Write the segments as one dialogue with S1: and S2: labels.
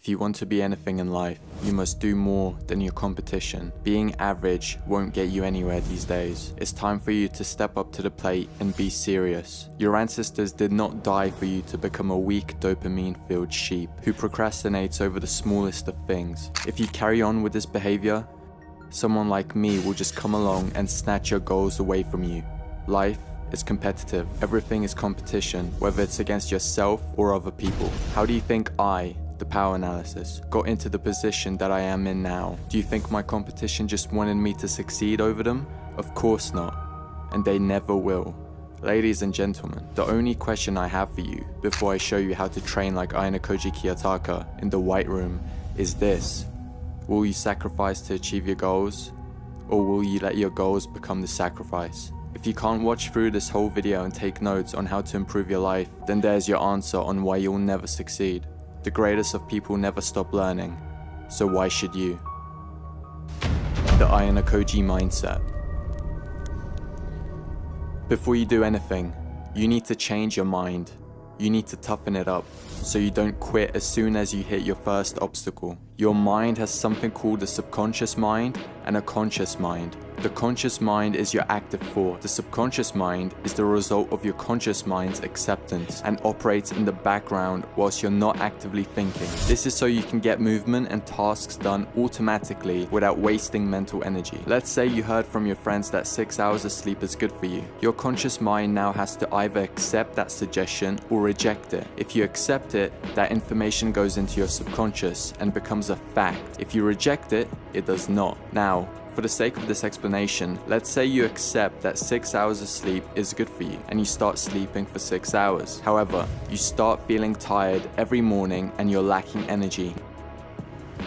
S1: If you want to be anything in life, you must do more than your competition. Being average won't get you anywhere these days. It's time for you to step up to the plate and be serious. Your ancestors did not die for you to become a weak dopamine-filled sheep who procrastinates over the smallest of things. If you carry on with this behavior, someone like me will just come along and snatch your goals away from you. Life is competitive. Everything is competition, whether it's against yourself or other people. How do you think the power analysis, got into the position that I am in now? Do you think my competition just wanted me to succeed over them? Of course not. And they never will. Ladies and gentlemen, the only question I have for you before I show you how to train like AYANOKOJI KIYOTAKA in the White Room is this. Will you sacrifice to achieve your goals? Or will you let your goals become the sacrifice? If you can't watch through this whole video and take notes on how to improve your life, then there's your answer on why you'll never succeed. The greatest of people never stop learning, so why should you? The AYANOKOJI mindset. Before you do anything, you need to change your mind. You need to toughen it up, so you don't quit as soon as you hit your first obstacle. Your mind has something called the subconscious mind and a conscious mind. The conscious mind is your active thought. The subconscious mind is the result of your conscious mind's acceptance and operates in the background whilst you're not actively thinking. This is so you can get movement and tasks done automatically without wasting mental energy. Let's say you heard from your friends that 6 hours of sleep is good for you. Your conscious mind now has to either accept that suggestion or reject it. If you accept it, that information goes into your subconscious and becomes a fact. If you reject it, it does not. Now, for the sake of this explanation, let's say you accept that 6 hours of sleep is good for you and you start sleeping for 6 hours. However, you start feeling tired every morning and you're lacking energy.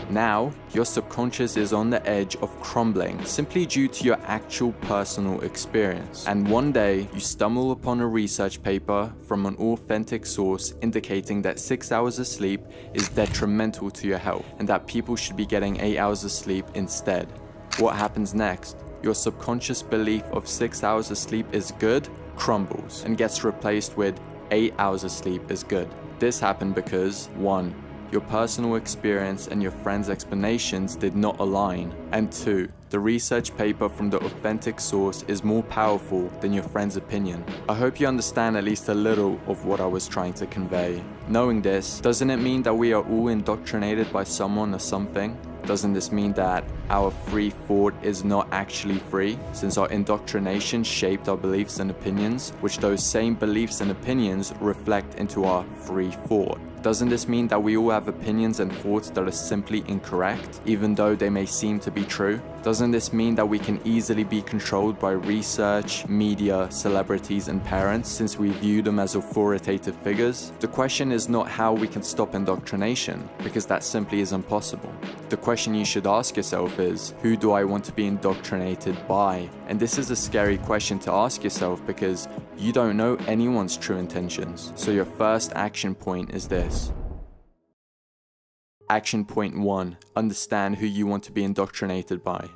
S1: Now, your subconscious is on the edge of crumbling simply due to your actual personal experience. And one day, you stumble upon a research paper from an authentic source indicating that 6 hours of sleep is detrimental to your health and that people should be getting 8 hours of sleep instead. What happens next? Your subconscious belief of 6 hours of sleep is good crumbles and gets replaced with 8 hours of sleep is good. This happened because 1. Your personal experience and your friend's explanations did not align, and 2. The research paper from the authentic source is more powerful than your friend's opinion. I hope you understand at least a little of what I was trying to convey. Knowing this, doesn't it mean that we are all indoctrinated by someone or something? Doesn't this mean that our free thought is not actually free, since our indoctrination shaped our beliefs and opinions, which those same beliefs and opinions reflect into our free thought? Doesn't this mean that we all have opinions and thoughts that are simply incorrect, even though they may seem to be true? Doesn't this mean that we can easily be controlled by research, media, celebrities, and parents, since we view them as authoritative figures? The question is not how we can stop indoctrination, because that simply is impossible. The question you should ask yourself is, who do I want to be indoctrinated by? And this is a scary question to ask yourself because you don't know anyone's true intentions. So your first action point is this. Action point 1. Understand who you want to be indoctrinated by.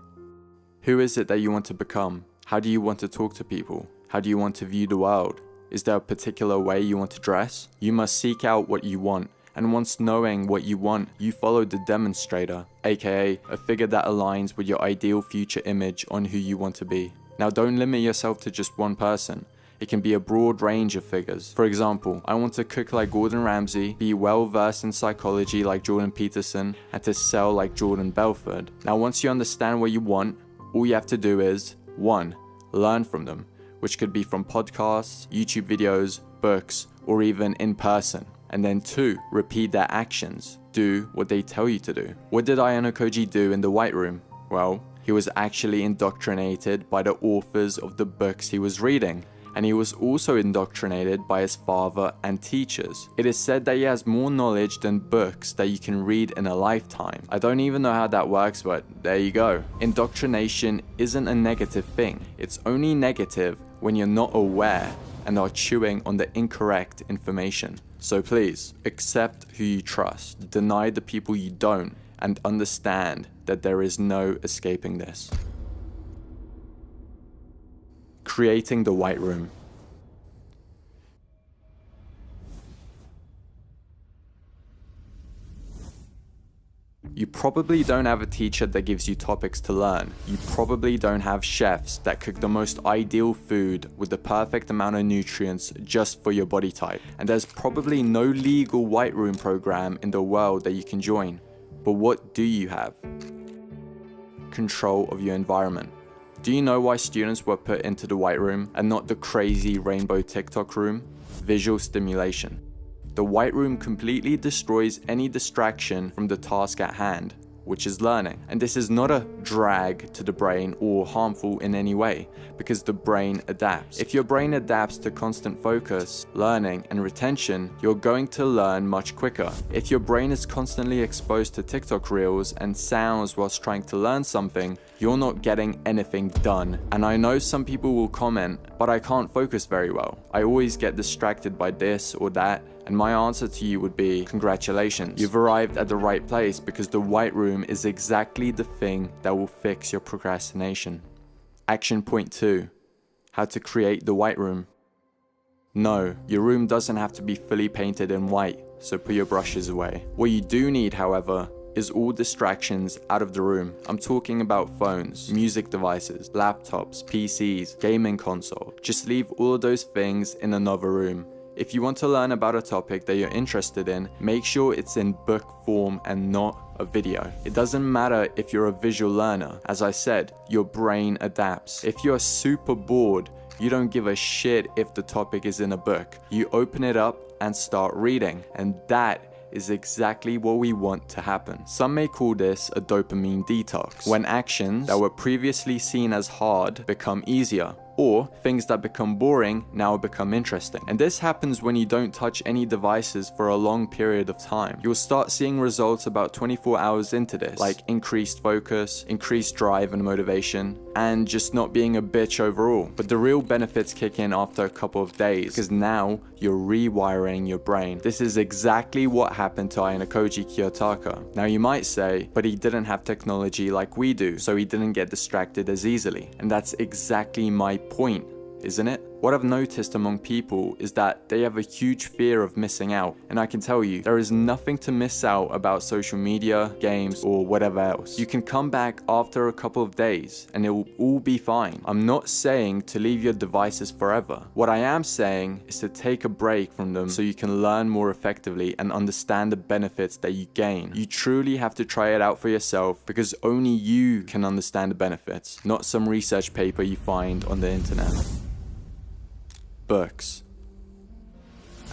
S1: Who is it that you want to become? How do you want to talk to people? How do you want to view the world? Is there a particular way you want to dress? You must seek out what you want. And once knowing what you want, you follow the demonstrator, aka a figure that aligns with your ideal future image on who you want to be. Now don't limit yourself to just one person. It can be a broad range of figures. For example, I want to cook like Gordon Ramsay, be well versed in psychology like Jordan Peterson, and to sell like Jordan Belford. Now once you understand what you want, all you have to do is 1. Learn from them, which could be from podcasts, YouTube videos, books, or even in person. And then 2, repeat their actions. Do what they tell you to do. What did AYANOKOJI do in the White Room? Well, he was actually indoctrinated by the authors of the books he was reading. And he was also indoctrinated by his father and teachers. It is said that he has more knowledge than books that you can read in a lifetime. I don't even know how that works, but there you go. Indoctrination isn't a negative thing. It's only negative when you're not aware and are chewing on the incorrect information. So please, accept who you trust, deny the people you don't, and understand that there is no escaping this. Creating the White Room. You probably don't have a teacher that gives you topics to learn. You probably don't have chefs that cook the most ideal food with the perfect amount of nutrients just for your body type. And there's probably no legal white room program in the world that you can join. But what do you have? Control of your environment. Do you know why students were put into the white room and not the crazy rainbow TikTok room? Visual stimulation. The white room completely destroys any distraction from the task at hand, which is learning. And this is not a drag to the brain or harmful in any way, because the brain adapts. If your brain adapts to constant focus, learning, and retention, you're going to learn much quicker. If your brain is constantly exposed to TikTok reels and sounds whilst trying to learn something, you're not getting anything done. And I know some people will comment, but I can't focus very well. I always get distracted by this or that. And my answer to you would be, congratulations. You've arrived at the right place because the white room is exactly the thing that will fix your procrastination. Action point 2, how to create the white room. No, your room doesn't have to be fully painted in white, so put your brushes away. What you do need, however, is all distractions out of the room. I'm talking about phones, music devices, laptops, PCs, gaming console. Just leave all of those things in another room. If you want to learn about a topic that you're interested in, make sure it's in book form and not a video. It doesn't matter if you're a visual learner. As I said, your brain adapts. If you're super bored, you don't give a shit if the topic is in a book. You open it up and start reading, and that is exactly what we want to happen. Some may call this a dopamine detox, when actions that were previously seen as hard become easier, or things that become boring now become interesting. And this happens when you don't touch any devices for a long period of time. You'll start seeing results about 24 hours into this, like increased focus, increased drive and motivation, and just not being a bitch overall. But the real benefits kick in after a couple of days, because now you're rewiring your brain. This is exactly what happened to AYANOKOJI KIYOTAKA. Now you might say, but he didn't have technology like we do, so he didn't get distracted as easily. And that's exactly my point, isn't it? What I've noticed among people is that they have a huge fear of missing out. And I can tell you, there is nothing to miss out about social media, games, or whatever else. You can come back after a couple of days and it will all be fine. I'm not saying to leave your devices forever. What I am saying is to take a break from them so you can learn more effectively and understand the benefits that you gain. You truly have to try it out for yourself, because only you can understand the benefits, not some research paper you find on the internet. Books.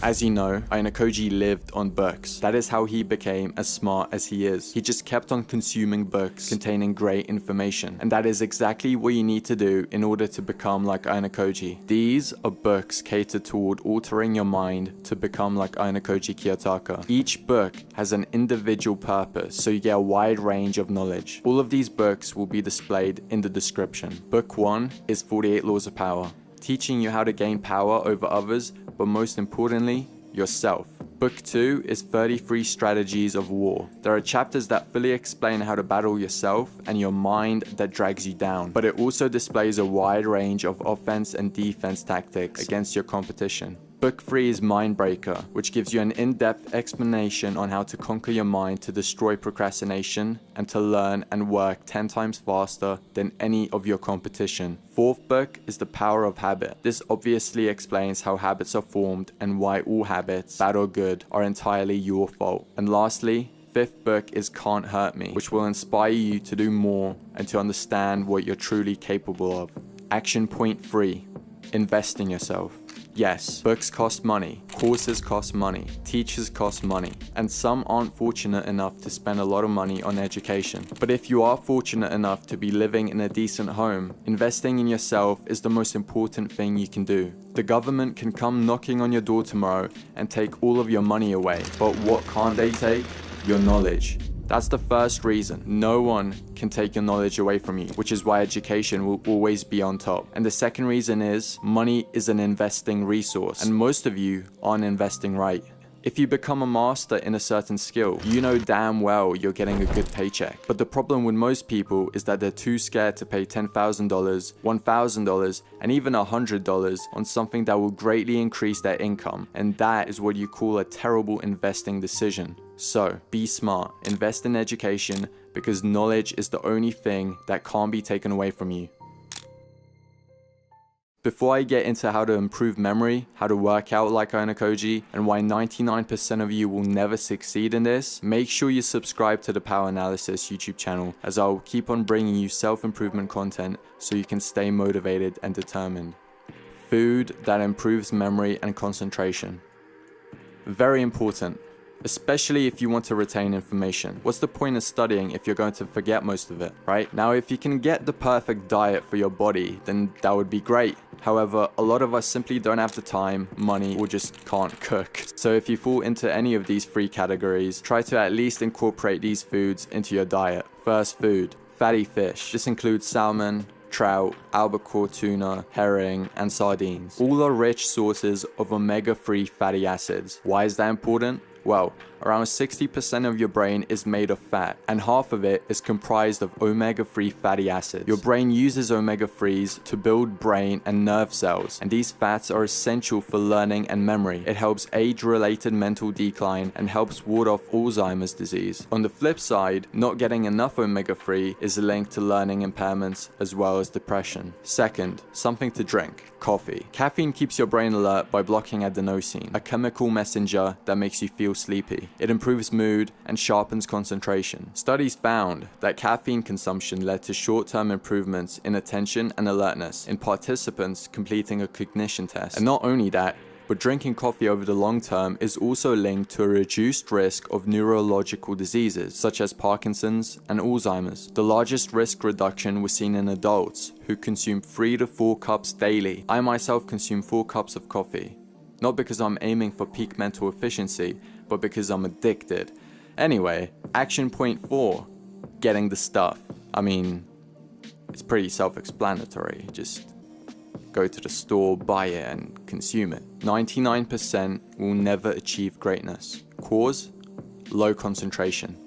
S1: As you know, AYANOKOJI lived on books. That is how he became as smart as he is. He just kept on consuming books containing great information. And that is exactly what you need to do in order to become like AYANOKOJI. These are books catered toward altering your mind to become like AYANOKOJI KIYOTAKA. Each book has an individual purpose, so you get a wide range of knowledge. All of these books will be displayed in the description. Book 1 is 48 Laws of Power, teaching you how to gain power over others, but most importantly, yourself. Book 2 is 33 Strategies of War. There are chapters that fully explain how to battle yourself and your mind that drags you down, but it also displays a wide range of offense and defense tactics against your competition. Book 3 is Mindbreaker, which gives you an in-depth explanation on how to conquer your mind to destroy procrastination and to learn and work 10 times faster than any of your competition. Fourth book is The Power of Habit. This obviously explains how habits are formed and why all habits, bad or good, are entirely your fault. And lastly, fifth book is Can't Hurt Me, which will inspire you to do more and to understand what you're truly capable of. Action point 3, invest in yourself. Yes, books cost money, courses cost money, teachers cost money, and some aren't fortunate enough to spend a lot of money on education. But if you are fortunate enough to be living in a decent home, investing in yourself is the most important thing you can do. The government can come knocking on your door tomorrow and take all of your money away, but what can't they take? Your knowledge. That's the first reason. No one can take your knowledge away from you, which is why education will always be on top. And the second reason is money is an investing resource, and most of you aren't investing right. If you become a master in a certain skill, you know damn well you're getting a good paycheck. But the problem with most people is that they're too scared to pay $10,000, $1,000, and even $100 on something that will greatly increase their income. And that is what you call a terrible investing decision. So, be smart, invest in education, because knowledge is the only thing that can't be taken away from you. Before I get into how to improve memory, how to work out like AYANOKOJI, and why 99% of you will never succeed in this, make sure you subscribe to the Power Analysis YouTube channel, as I will keep on bringing you self-improvement content so you can stay motivated and determined. Food that improves memory and concentration. Very important. Especially if you want to retain information. What's the point of studying if you're going to forget most of it, right? Now, if you can get the perfect diet for your body, then that would be great. However, a lot of us simply don't have the time, money, or just can't cook. So if you fall into any of these three categories, try to at least incorporate these foods into your diet. First, food. Fatty fish. This includes salmon, trout, albacore tuna, herring, and sardines. All are rich sources of omega-3 fatty acids. Why is that important? Well, around 60% of your brain is made of fat, and half of it is comprised of omega-3 fatty acids. Your brain uses omega-3s to build brain and nerve cells, and these fats are essential for learning and memory. It helps age-related mental decline and helps ward off Alzheimer's disease. On the flip side, not getting enough omega-3 is linked to learning impairments as well as depression. Second, something to drink. Coffee. Caffeine keeps your brain alert by blocking adenosine, a chemical messenger that makes you feel sleepy. It improves mood and sharpens concentration. Studies found that caffeine consumption led to short-term improvements in attention and alertness in participants completing a cognition test. And not only that, but drinking coffee over the long term is also linked to a reduced risk of neurological diseases such as Parkinson's and Alzheimer's. The largest risk reduction was seen in adults who consume 3 to 4 cups daily. I myself consume 4 cups of coffee. Not because I'm aiming for peak mental efficiency, but because I'm addicted. Anyway, action point 4, getting the stuff. I mean, it's pretty self-explanatory. Just go to the store, buy it, and consume it. 99% will never achieve greatness. Cause? Low concentration.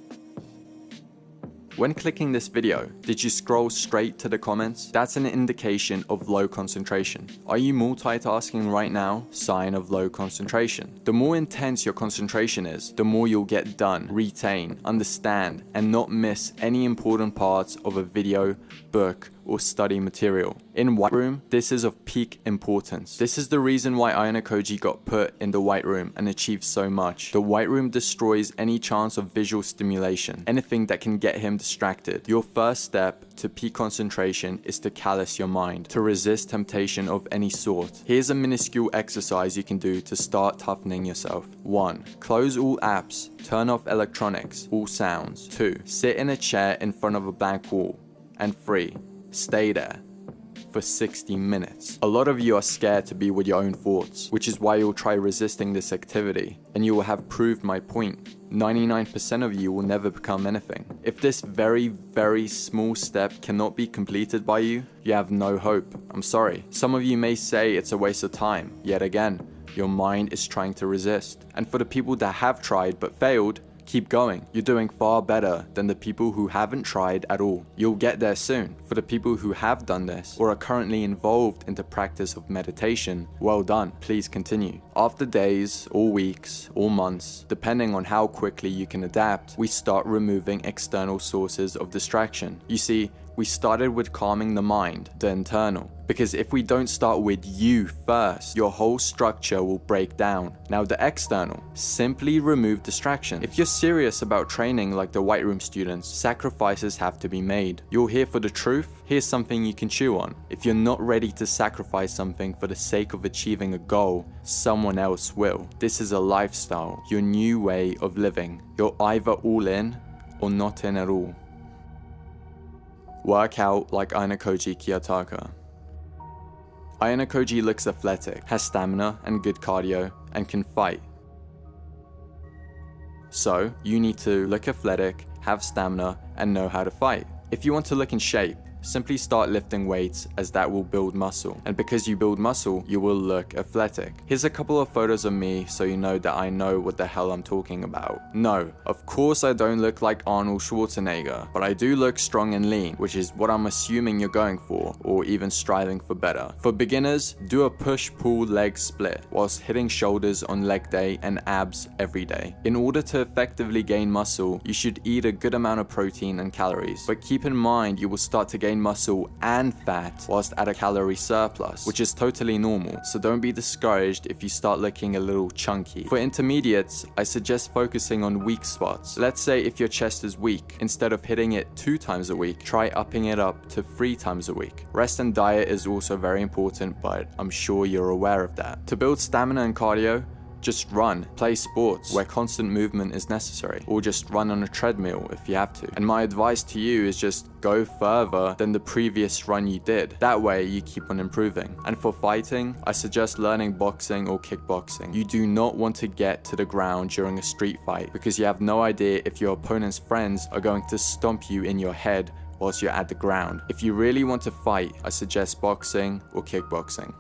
S1: When clicking this video, did you scroll straight to the comments? That's an indication of low concentration. Are you multitasking right now? Sign of low concentration. The more intense your concentration is, the more you'll get done, retain, understand, and not miss any important parts of a video, book, or study material. In WHITEROOM, this is of peak importance. This is the reason why AYANOKOJI got put in the WHITEROOM and achieved so much. The WHITEROOM destroys any chance of visual stimulation, anything that can get him distracted. Your first step to peak concentration is to callous your mind, to resist temptation of any sort. Here's a minuscule exercise you can do to start toughening yourself. 1. Close all apps, turn off electronics, all sounds. 2. Sit in a chair in front of a blank wall. And 3. Stay there for 60 minutes. A lot of you are scared to be with your own thoughts, which is why you'll try resisting this activity, and you will have proved my point. 99% of you will never become anything. If this very, very small step cannot be completed by you, you have no hope. I'm sorry. Some of you may say it's a waste of time. Yet again, your mind is trying to resist. And for the people that have tried but failed, keep going. You're doing far better than the people who haven't tried at all. You'll get there soon. For the people who have done this or are currently involved in the practice of meditation, well done. Please continue. After days, or weeks, or months, depending on how quickly you can adapt, we start removing external sources of distraction. You see, we started with calming the mind, the internal. Because if we don't start with you first, your whole structure will break down. Now the external, simply remove distraction. If you're serious about training like the WHITEROOM students, sacrifices have to be made. You're here for the truth, here's something you can chew on. If you're not ready to sacrifice something for the sake of achieving a goal, someone else will. This is a lifestyle, your new way of living. You're either all in or not in at all. Work out like AYANOKOJI KIYOTAKA. AYANOKOJI looks athletic, has stamina and good cardio, and can fight. So, you need to look athletic, have stamina, and know how to fight. If you want to look in shape, Simply start lifting weights, as that will build muscle. And because you build muscle, you will look athletic. Here's a couple of photos of me so you know that I know what the hell I'm talking about. No, of course I don't look like Arnold Schwarzenegger, but I do look strong and lean, which is what I'm assuming you're going for, or even striving for better. For beginners, do a push-pull leg split whilst hitting shoulders on leg day and abs every day. In order to effectively gain muscle, you should eat a good amount of protein and calories, but keep in mind you will start to gain muscle and fat whilst at a calorie surplus, which is totally normal, so don't be discouraged if you start looking a little chunky. For intermediates, I suggest focusing on weak spots. Let's say if your chest is weak, instead of hitting it 2 times a week, try upping it up to 3 times a week. Rest and diet is also very important, but I'm sure you're aware of that. To build stamina and cardio, just run, play sports where constant movement is necessary, or just run on a treadmill if you have to. And my advice to you is just go further than the previous run you did. That way you keep on improving. And for fighting, I suggest learning boxing or kickboxing. You do not want to get to the ground during a street fight because you have no idea if your opponent's friends are going to stomp you in your head whilst you're at the ground. If you really want to fight, I suggest boxing or kickboxing.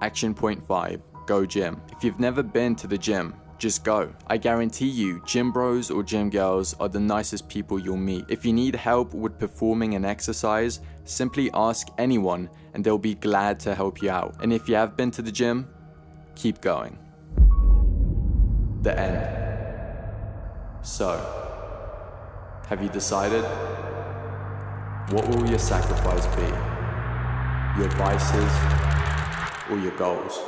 S1: Action point 5. Go gym. If you've never been to the gym, just go. I guarantee you, gym bros or gym girls are the nicest people you'll meet. If you need help with performing an exercise, simply ask anyone and they'll be glad to help you out. And if you have been to the gym, keep going. The end. So, have you decided? What will your sacrifice be? Your vices or your goals?